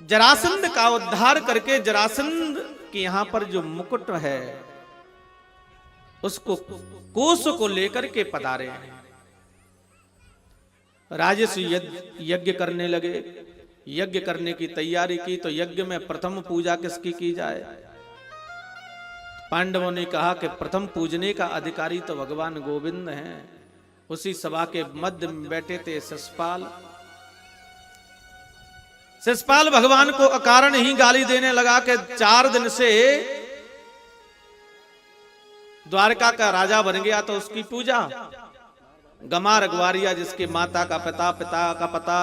जरासंध का उद्धार करके जरासंध के यहां पर जो मुकुट है उसको कोष को लेकर के पधारे हैं। राजस्व यज्ञ करने लगे। यज्ञ करने की तैयारी की तो यज्ञ में प्रथम पूजा किसकी की जाए? पांडवों ने कहा कि प्रथम पूजने का अधिकारी तो भगवान गोविंद हैं। उसी सभा के मध्य में बैठे थे शिशुपाल। शिशुपाल भगवान को अकारण ही गाली देने लगा कि 4 दिन से द्वारका का राजा बन गया तो उसकी पूजा। गमा रघुवारिया जिसके माता का पिता, पिता का पता,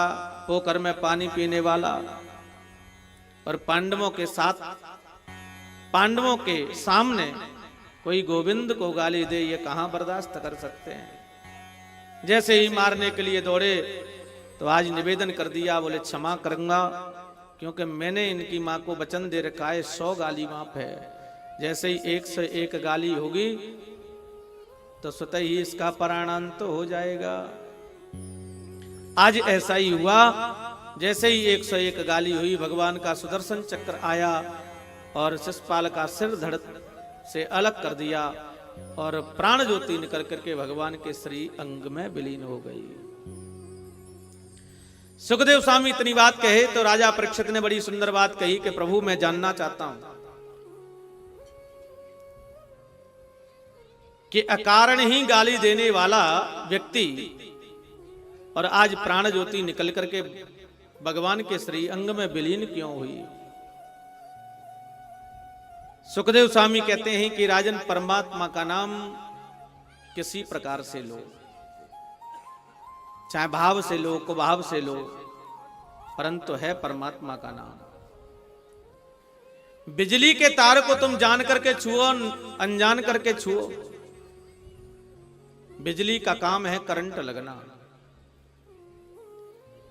पोखर में पानी पीने वाला, और पांडवों के साथ, पांडवों के सामने कोई गोविंद को गाली दे, ये कहां बर्दाश्त कर सकते हैं। जैसे ही मारने के लिए दौड़े तो आज निवेदन कर दिया, बोले क्षमा करूंगा क्योंकि मैंने इनकी मां को वचन दे रखा है 100 गाली माफ है। जैसे ही 101 गाली होगी तो स्वतः ही इसका प्राणांत तो हो जाएगा। आज ऐसा ही हुआ। जैसे ही 101 गाली हुई, भगवान का सुदर्शन चक्र आया और शिशुपाल का सिर धड़ से अलग कर दिया और प्राण ज्योति निकल करके भगवान के श्री अंग में विलीन हो गई। सुखदेव स्वामी इतनी बात कहे तो राजा परीक्षित ने बड़ी सुंदर बात कही कि प्रभु मैं जानना चाहता हूं कि अकारण ही गाली देने वाला व्यक्ति और आज प्राण ज्योति निकल करके भगवान के श्री अंग में विलीन क्यों हुई? सुखदेव स्वामी कहते हैं कि राजन, परमात्मा का नाम किसी प्रकार से लो, चाहे भाव से लो, कुभाव से लो, परंतु है परमात्मा का नाम। बिजली के तार को तुम जान करके छुओ, अनजान करके छुओ। बिजली का काम है करंट लगना।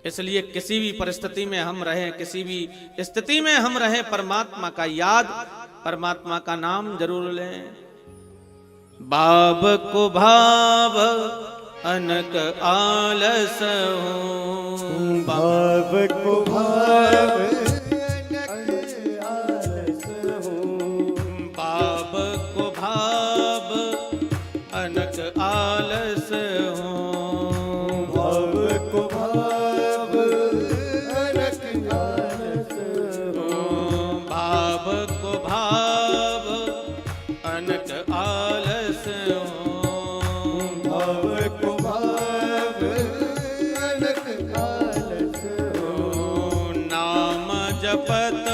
इसलिए किसी भी परिस्थिति में हम रहें, किसी भी स्थिति में हम रहें, परमात्मा का याद, परमात्मा का नाम जरूर लें। बाब को भाव अनक आलस हो, भाव को भाव अनक आलस हो, बाब को भाव अनक आलस हो, भाव को भाव अनक आलस हो, भाव को भाव अनक आलस हो, भाव को भाव अनक आलस हो, नाम जपत